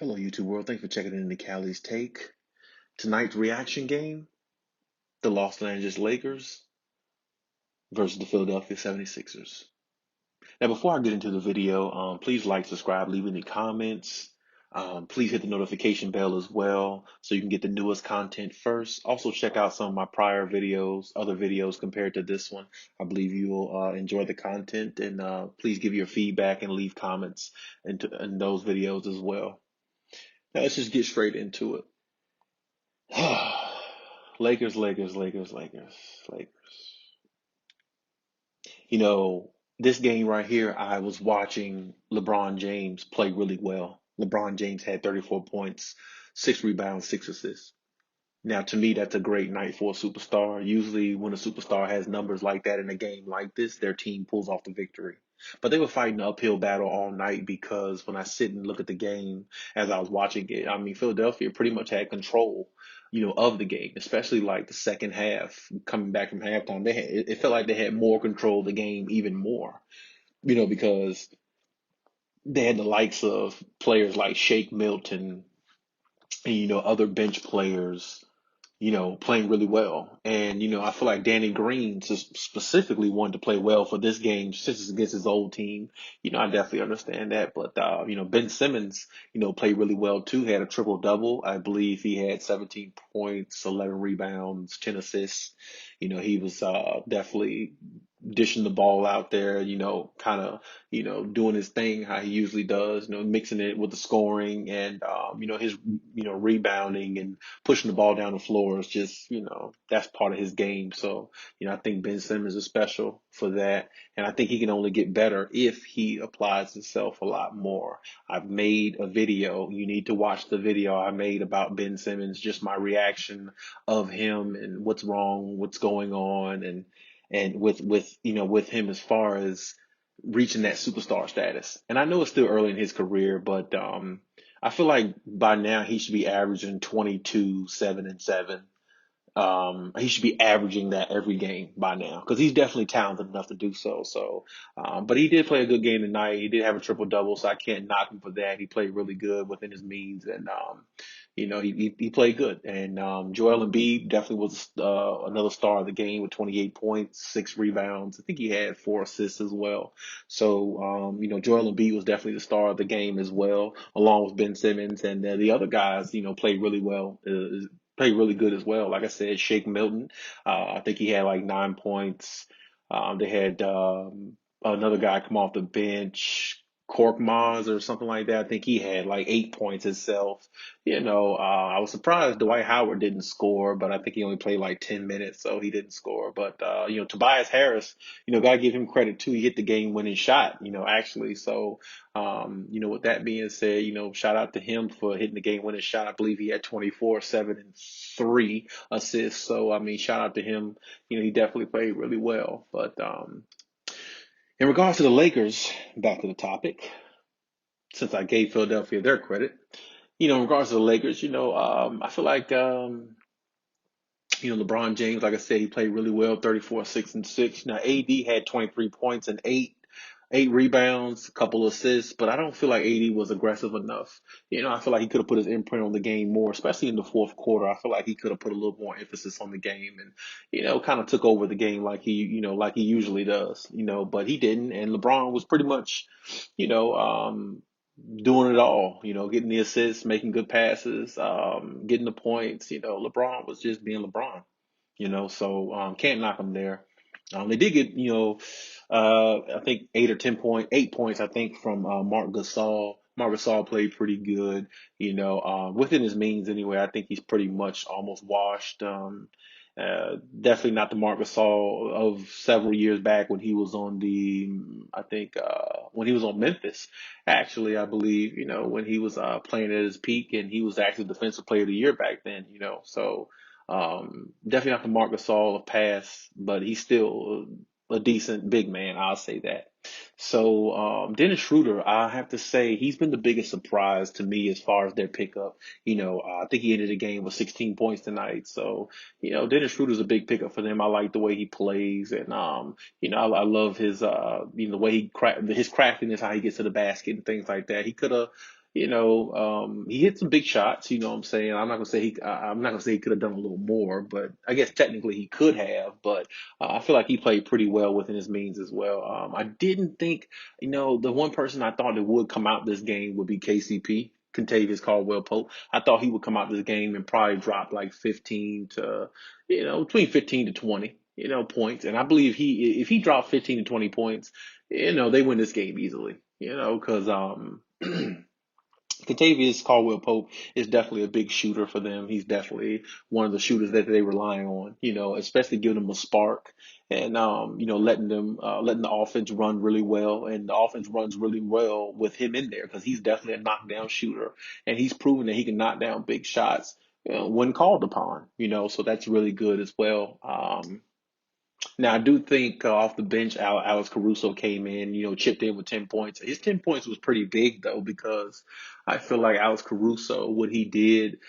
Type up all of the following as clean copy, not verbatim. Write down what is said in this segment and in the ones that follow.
Hello, YouTube world. Thanks for checking in the Khaliis take. Tonight's reaction game, the Los Angeles Lakers versus the Philadelphia 76ers. Now, before I get into the video, please like, subscribe, leave any comments. Please hit the notification bell as well so you can get the newest content first. Also, check out some of my prior videos, other videos compared to this one. I believe you will enjoy the content, and please give your feedback and leave comments in those videos as well. Now, let's just get straight into it. Lakers, Lakers, Lakers, Lakers, Lakers. You know, this game right here, I was watching LeBron James play really well. LeBron James had 34 points, 6 rebounds, 6 assists. Now, to me, that's a great night for a superstar. Usually, when a superstar has numbers like that in a game like this, their team pulls off the victory. But they were fighting an uphill battle all night because when I sit and look at the game as I was watching it, I mean, Philadelphia pretty much had control, of the game, especially like the second half coming back from halftime. It felt like they had more control of the game, even more, because they had the likes of players like Shake Milton and, other bench players playing really well. And, I feel like Danny Green just specifically wanted to play well for this game since it's against his old team. I definitely understand that. But, Ben Simmons, played really well too. He had a triple double. I believe he had 17 points, 11 rebounds, 10 assists. He was definitely dishing the ball out there, kind of, doing his thing how he usually does, mixing it with the scoring and, his, rebounding and pushing the ball down the floor is just, that's part of his game. So, I think Ben Simmons is special for that. And I think he can only get better if he applies himself a lot more. I've made a video. You need to watch the video I made about Ben Simmons, just my reaction of him and what's wrong, what's going on, and with him as far as reaching that superstar status. And I know it's still early in his career, but I feel like by now he should be averaging 22, 7 and 7. He should be averaging that every game by now because he's definitely talented enough to do so. So, but he did play a good game tonight. He did have a triple double, so I can't knock him for that. He played really good within his means, and he played good. And Joel Embiid definitely was another star of the game with 28 points, 6 rebounds. I think he had 4 assists as well. So, Joel Embiid was definitely the star of the game as well, along with Ben Simmons, and the other guys, played really well. Played really good as well. Like I said, Shake Milton, I think he had like 9 points. They had another guy come off the bench, Cork Maz or something like that. I think he had like 8 points himself. I was surprised Dwight Howard didn't score, but I think he only played like 10 minutes, so he didn't score. But, Tobias Harris, gotta give him credit too. He hit the game winning shot, actually. So, with that being said, shout out to him for hitting the game winning shot. I believe he had 24, 7 and 3 assists. So, I mean, shout out to him. He definitely played really well. But, in regards to the Lakers, back to the topic, since I gave Philadelphia their credit, in regards to the Lakers, I feel like, LeBron James, like I said, he played really well, 34, 6 and 6. Now, AD had 23 points and eight rebounds, a couple assists, but I don't feel like AD was aggressive enough. I feel like he could have put his imprint on the game more, especially in the fourth quarter. I feel like he could have put a little more emphasis on the game and, kind of took over the game like he usually does, but he didn't. And LeBron was pretty much, you know, um, doing it all, getting the assists, making good passes, getting the points. LeBron was just being LeBron, so can't knock him there. They did get, I think 8 points, I think, from Mark Gasol. Mark Gasol played pretty good, within his means anyway. I think he's pretty much almost washed. Definitely not the Mark Gasol of several years back when he was on I think, when he was on Memphis, actually, I believe, when he was playing at his peak and he was actually Defensive Player of the Year back then, so definitely not the Marc Gasol of past, but he's still a decent big man. I'll say that. So Dennis Schroeder, I have to say he's been the biggest surprise to me as far as their pickup. I think he ended the game with 16 points tonight. So Dennis Schroeder's a big pickup for them. I like the way he plays, and I love his the way his craftiness, how he gets to the basket and things like that. He could have. he hit some big shots. You know what I'm saying? I'm not gonna say he could have done a little more, but I guess technically he could have. But I feel like he played pretty well within his means as well. I didn't think, the one person I thought that would come out this game would be KCP. Contavious Caldwell Pope. I thought he would come out this game and probably drop like 15 to, between 15 to 20, points. And I believe if he dropped 15 to 20 points, they win this game easily, because Contavious Caldwell Pope is definitely a big shooter for them. He's definitely one of the shooters that they rely on, especially giving them a spark and letting the offense run really well. And the offense runs really well with him in there because he's definitely a knockdown shooter, and he's proven that he can knock down big shots, when called upon. So that's really good as well. Now, I do think off the bench, Alex Caruso came in, chipped in with 10 points. His 10 points was pretty big, though, because I feel like Alex Caruso, what he did,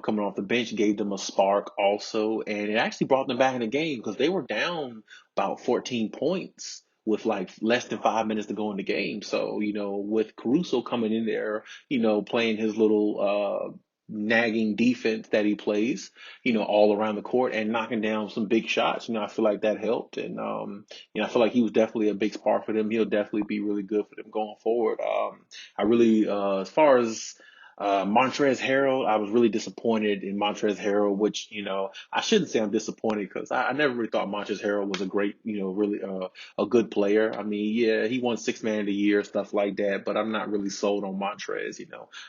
coming off the bench, gave them a spark also. And it actually brought them back in the game because they were down about 14 points with like less than 5 minutes to go in the game. So, with Caruso coming in there, playing his little nagging defense that he plays, all around the court and knocking down some big shots. I feel like that helped. And, I feel like he was definitely a big spark for them. He'll definitely be really good for them going forward. I really, as far as, Montrezl Harrell, I was really disappointed in Montrezl Harrell, which, I shouldn't say I'm disappointed because I never really thought Montrezl Harrell was a great, really, a good player. I mean, yeah, he won six man of the year, stuff like that, but I'm not really sold on Montrez.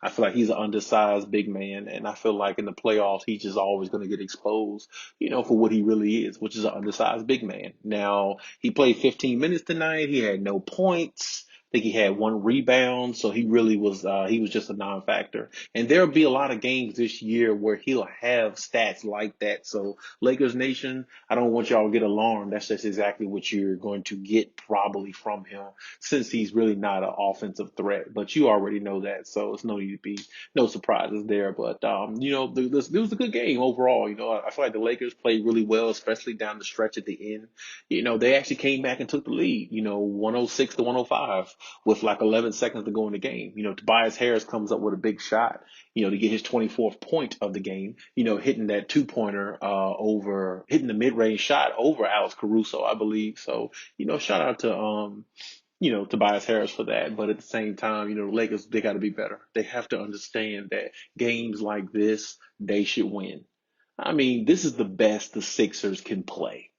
I feel like he's an undersized big man, and I feel like in the playoffs, he's just always going to get exposed, for what he really is, which is an undersized big man. Now, he played 15 minutes tonight. He had no points. I think he had one rebound, so he was just a non-factor. And there'll be a lot of games this year where he'll have stats like that. So Lakers Nation, I don't want y'all to get alarmed. That's just exactly what you're going to get probably from him, since he's really not an offensive threat. But you already know that, so it's no need to be no surprises there. But this was a good game overall. I feel like the Lakers played really well, especially down the stretch at the end. They actually came back and took the lead. 106 to 105 with like 11 seconds to go in the game. Tobias Harris comes up with a big shot, to get his 24th point of the game. Hitting that two-pointer hitting the mid-range shot over Alex Caruso, I believe. So, shout out to Tobias Harris for that. But at the same time, the Lakers, they got to be better. They have to understand that games like this, they should win. I mean, this is the best the Sixers can play,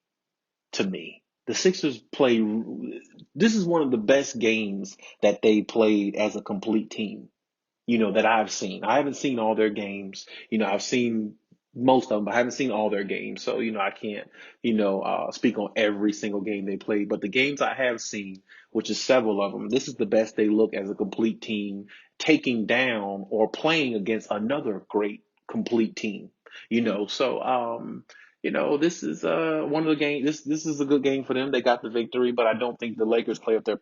to me. The Sixers play, this is one of the best games that they played as a complete team, that I've seen. I haven't seen all their games. I've seen most of them, but I haven't seen all their games. So, I can't, speak on every single game they played. But the games I have seen, which is several of them, this is the best they look as a complete team, taking down or playing against another great complete team. This is one of the games. This is a good game for them. They got the victory, but I don't think the Lakers play up to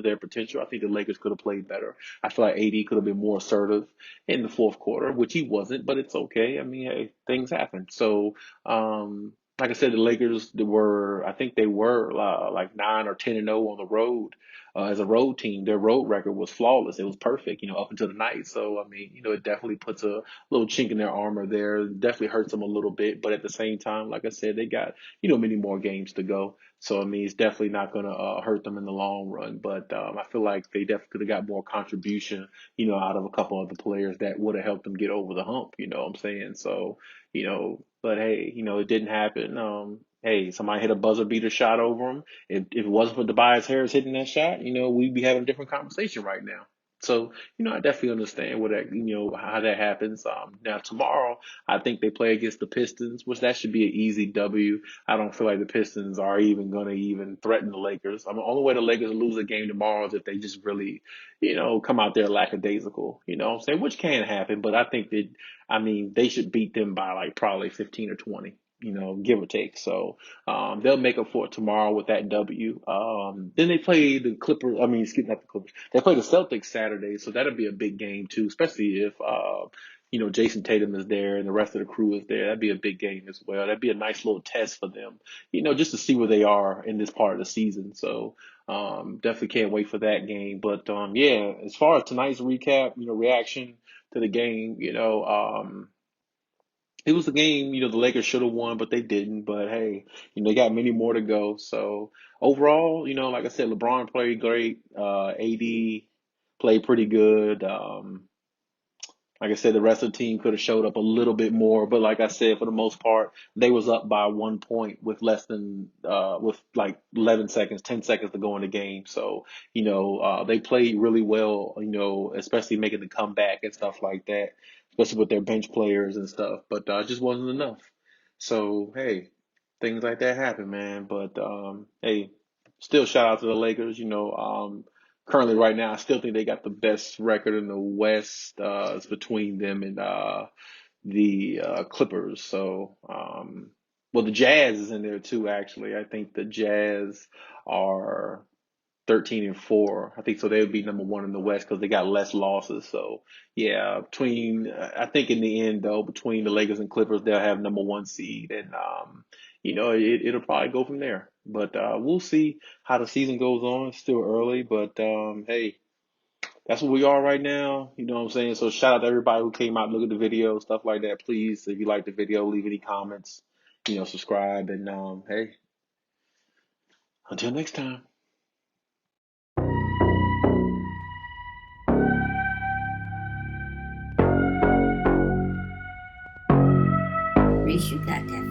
their potential. I think the Lakers could have played better. I feel like AD could have been more assertive in the fourth quarter, which he wasn't, but it's okay. I mean, hey, things happen. So, like I said, the Lakers I think they were like 9 or 10-0 on the road. As a road team, their road record was flawless. It was perfect, up until the night. So, I mean, it definitely puts a little chink in their armor there. It definitely hurts them a little bit. But at the same time, like I said, they got, many more games to go. So, I mean, it's definitely not going to hurt them in the long run. But I feel like they definitely could have got more contribution, out of a couple of the players that would have helped them get over the hump. You know what I'm saying? So, but hey, it didn't happen. Hey, somebody hit a buzzer beater shot over them. If it wasn't for Tobias Harris hitting that shot, we'd be having a different conversation right now. So, I definitely understand how that happens. Now tomorrow, I think they play against the Pistons, which that should be an easy W. I don't feel like the Pistons are even going to even threaten the Lakers. I mean, the only way the Lakers lose a game tomorrow is if they just really, come out there lackadaisical, what I'm saying, which can happen, but I think that, I mean, they should beat them by like probably 15 or 20. Give or take. So they'll make up for it tomorrow with that W. Then they play the Clippers. I mean, excuse me, not the Clippers. They play the Celtics Saturday, so that'll be a big game too, especially if Jason Tatum is there and the rest of the crew is there. That'd be a big game as well. That'd be a nice little test for them, just to see where they are in this part of the season. So Definitely can't wait for that game. But yeah, as far as tonight's recap, reaction to the game, it was a game, the Lakers should have won, but they didn't. But hey, they got many more to go. So overall, like I said, LeBron played great. AD played pretty good. Like I said, the rest of the team could have showed up a little bit more, but like I said, for the most part, they was up by 1 point with with like 11 seconds, 10 seconds to go in the game. So, they played really well, especially making the comeback and stuff like that, especially with their bench players and stuff, but it just wasn't enough. So, hey, things like that happen, man. But hey, still shout out to the Lakers, currently right now, I still think they got the best record in the West. It's between them and the Clippers. So, well, the Jazz is in there too. Actually, I think the Jazz are 13-4. I think so. They would be number one in the West because they got less losses. So, yeah, I think in the end though, between the Lakers and Clippers, they'll have number one seed, and it'll probably go from there. But we'll see how the season goes on. It's still early, but hey, that's what we are right now. You know what I'm saying? So shout out to everybody who came out and looked at the video, stuff like that. Please, if you like the video, leave any comments, subscribe, and hey, until next time. Reese, you got that